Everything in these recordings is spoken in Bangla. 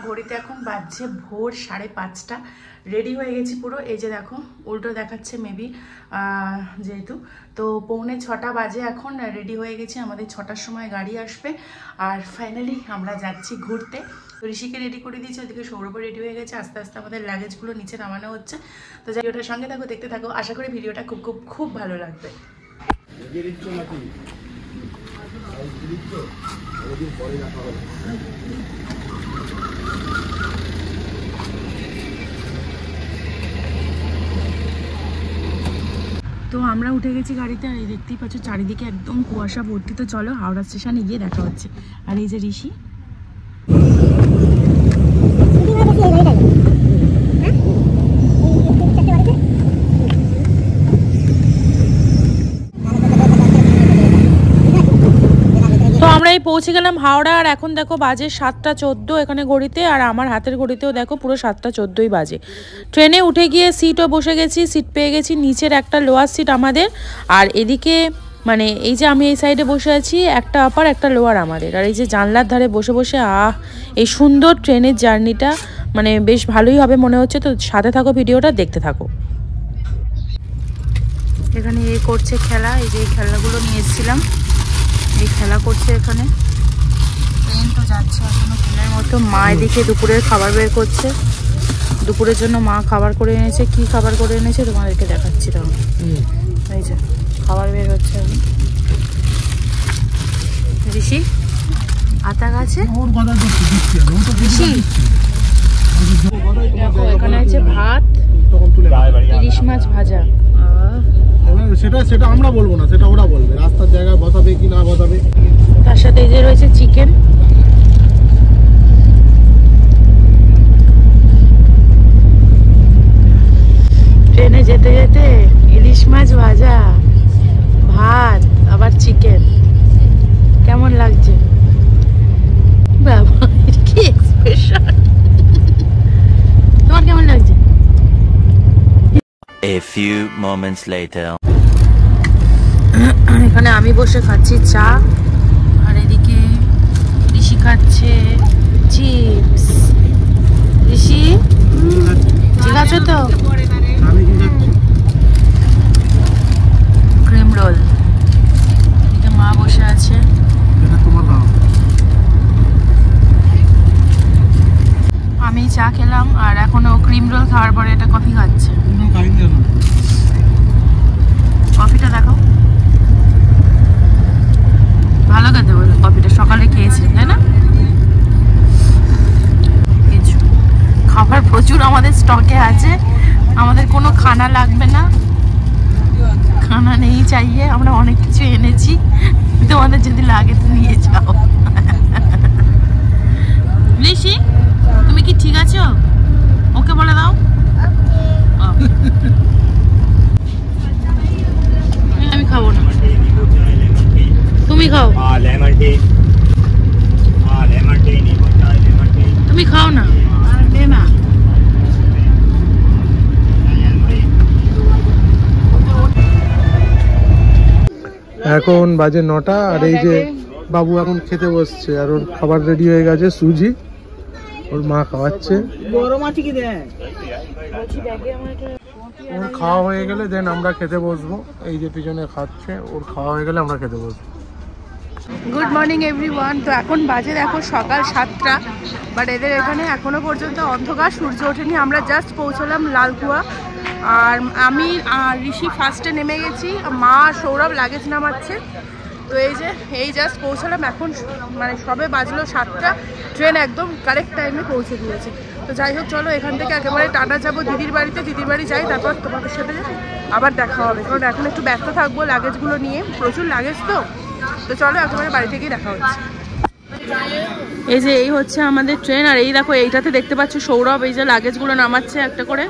ঘড়িতে এখন বাজছে ভোর 5:30। রেডি হয়ে গেছি পুরো। এই যে দেখো উল্টো দেখাচ্ছে মেবি, যেহেতু তো 6:45 বাজে এখন। রেডি হয়ে গেছি, আমাদের 6টার সময় গাড়ি আসবে। আর ফাইনালি আমরা যাচ্ছি ঘুরতে। তো ঋষিকে রেডি করে দিয়েছি, ওদিকে সৌরভ রেডি হয়ে গেছে। আস্তে আস্তে আমাদের লাগেজগুলো নিচে নামানো হচ্ছে। তো যাই, ওটার সঙ্গে থাকো, দেখতে থাকো। আশা করি ভিডিওটা খুব খুব খুব ভালো লাগবে। তো আমরা উঠে গেছি গাড়িতে, আর এই দেখতেই পাচ্ছ চারিদিকে একদম কুয়াশা ভর্তি। তো চলো হাওড়া স্টেশনে গিয়ে দেখা হচ্ছে। আর এই যে ঋষি, তো আমরা এই পৌঁছে গেলাম হাওড়া। আর এখন দেখো বাজে 7:14 এখানে ঘড়িতে, আর আমার হাতের ঘড়িতেও দেখো পুরো 7:14 বাজে। ট্রেনে উঠে গিয়ে সিটও বসে গেছি, সিট পেয়ে গেছি। নিচের একটা লোয়ার সিট আমাদের, আর এদিকে মানে এই যে আমি এই সাইডে বসে আছি, একটা আপার একটা লোয়ার আমাদের। আর এই যে জানলার ধারে বসে বসে এই সুন্দর ট্রেনের জার্নিটা মানে বেশ ভালোই হবে মনে হচ্ছে। তো সাথে থাকো, ভিডিওটা দেখতে থাকো। এখানে এই করছে খেলা, এই যে এই খেলাগুলো নিয়ে এসেছিলাম, এই খেলা করছে এখানে। ট্রেন তো যাচ্ছে এখনো ট্রেনের মতো। মা এদিকে দুপুরের খাবার বের করছে। দুপুরের জন্য মা খাবার করে এনেছে। কি খাবার করে এনেছে তোমাদেরকে দেখাচ্ছি। তখন এই যে খাবার বের হচ্ছে। ঋষি আতা গাছে ঋষি দেখো, এখানে আছে ভাত, ইলিশ মাছ ভাজা। সেটা আমরা বলবো না, সেটা ওরা বলবে। রাস্তার জায়গায় বসাবে কি না বসাবে। তার সাথে এই যে রয়েছে চিকেন। ট্রেনে যেতে যেতে ইলিশ মাছ ভাজা, ভাত, আবার চিকেন। কেমন লাগছে বাবা, কি এক্সপ্রেশন! তোমার কেমন লাগছে? A few moments later. এখানে আমি বসে খাচ্ছি চা, আর এদিকে ঋষি খাচ্ছে চিপস। ঋষি ঠিক আছে তো? Cream roll. এদিকে মা বসে আছে। আমি চা খেলাম, আর এখনো ক্রিম রোল খাওয়ার পরে এটা কফি খাচ্ছে। কফিটা দেখো, ভালো খেতে বলে কফিটা। সকালে খেয়েছি তাই না? কিছু খাবার প্রচুর আমাদের স্টকে আছে, আমাদের কোনো খানা লাগবে না, খানা নেই চাইয়ে। আমরা অনেক কিছু এনেছি, তোমাদের যদি লাগে তো নিয়ে যাও। ঋষি তুমি কি ঠিক আছো? ওকে বলে দাও। আমি খাবো না, তুমি খাও। তুমি খাও না। এখন বাজে 9টা, আর এই যে বাবু এখন খেতে বসছে, আর ওর খাবার রেডি হয়ে গেছে। সুজি ওর মা খাওয়াচ্ছে। ওর খাওয়া হয়ে গেলে দেন আমরা খেতে বসবো। এই যে পিছনে খাচ্ছে, ওর খাওয়া হয়ে গেলে আমরা খেতে বসবো। Good morning everyone. তো এখন বাজে দেখো সকাল 7টা, বাট এদের এখানে এখনো পর্যন্ত অন্ধকার, সূর্য ওঠেনি। আমরা জাস্ট পৌঁছলাম লালকুয়া, আর আমি আর ঋষি ফার্স্টে নেমে গেছি, মা সৌরভ লাগেজ নামাচ্ছে। তো এই জাস্ট পৌঁছলাম এখন, মানে সবে বাজলো 7টা। ট্রেন একদম কারেক্ট টাইমে পৌঁছে দিয়েছে। তো যাই হোক, চলো এখান থেকে একেবারে টাটা যাবো দিদির বাড়িতে। দিদির বাড়ি যাই, তারপর তোমাদের সাথে আবার দেখা হবে, কারণ এখন একটু ব্যস্ত থাকবো লাগেজগুলো নিয়ে, প্রচুর লাগেজ তো। তো চলো একেবারে বাড়ি থেকে দেখা হচ্ছে। এই যে এই হচ্ছে আমাদের ট্রেন, আর এই দেখো এইটাতে দেখতে পাচ্ছ সৌরভ এই যে লাগেজগুলো নামাচ্ছে একটা করে।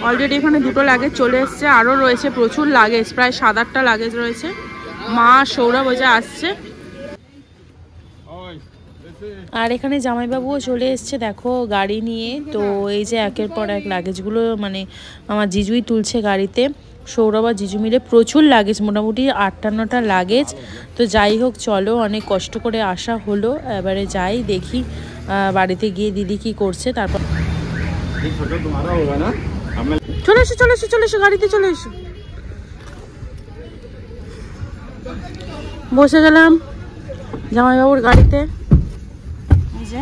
অলরেডি এখানে 2টো লাগেজ চলে এসছে, আরও রয়েছে প্রচুর লাগেজ, প্রায় 7-8টা লাগেজ রয়েছে। মা সৌরভ ওই যে আসছে। আর এখানে জামাইবাবুও চলে এসছে দেখো গাড়ি নিয়ে। তো এই যে একের পর এক লাগেজগুলো মানে আমার জিজুই তুলছে গাড়িতে। সৌরভ আর জিজু মিলে প্রচুর লাগেজ, মোটামুটি 8-9টা লাগেজ। তো যাই হোক চলো, অনেক কষ্ট করে আসা হলো, এবারে যাই দেখি বাড়িতে গিয়ে দিদি কি করছে তারপর চলে এসো চলে এসো চলে এসো গাড়িতে চলে এসো। বসে গেলাম জামাইবাবুর গাড়িতে। এই যে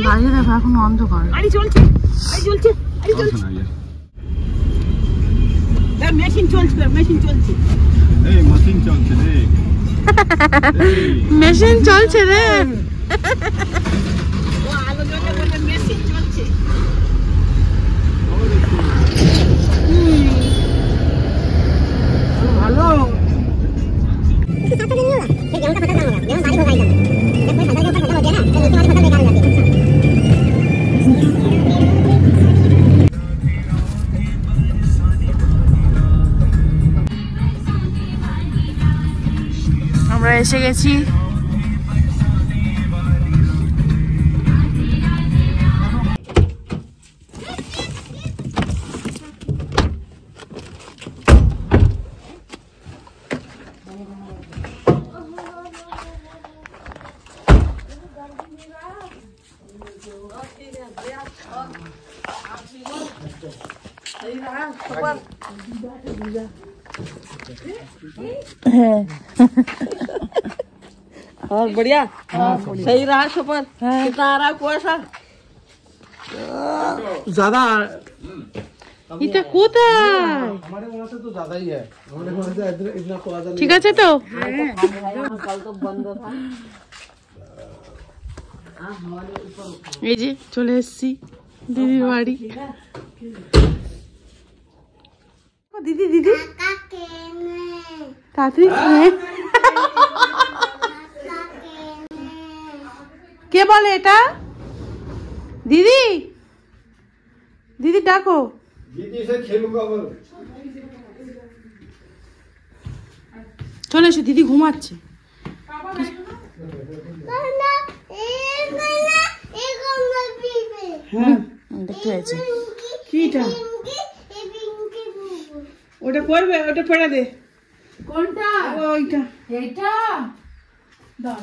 বাইরে দেখো এখন অন্ধকার। গাড়ি চলছে গাড়ি চলছে গাড়ি চলছে মেশিন চলছে মেশিন চলছে এই মেশিন চলছে রে মেশিন চলছে রে ও আলো জ্বলে বলে মেশিন চলছে। ভালো আমরা এসে গেছি। और बढ़िया सही रहा सफर कितना आ रहा कुआसा ज्यादा এটা কোথায়? हमारे वहाँ से तो ज्यादा ही है, हमारे वहाँ से इतना कुआसा नहीं। ঠিক আছে তো कल तो बंद था। এই যে চলে এসেছি দিদির বাড়ি। দিদি দিদি তাড়াতাড়ি কে বলে এটা? দিদি দিদি ডাকো। दीदी से खेलूंगा वो। চলে এসো দিদি ঘুমাচ্ছে। দেখতে পেয়েছি কিটা ওটা করবে ওটা পড়ে দে কোনটা? ওইটা এইটা দাও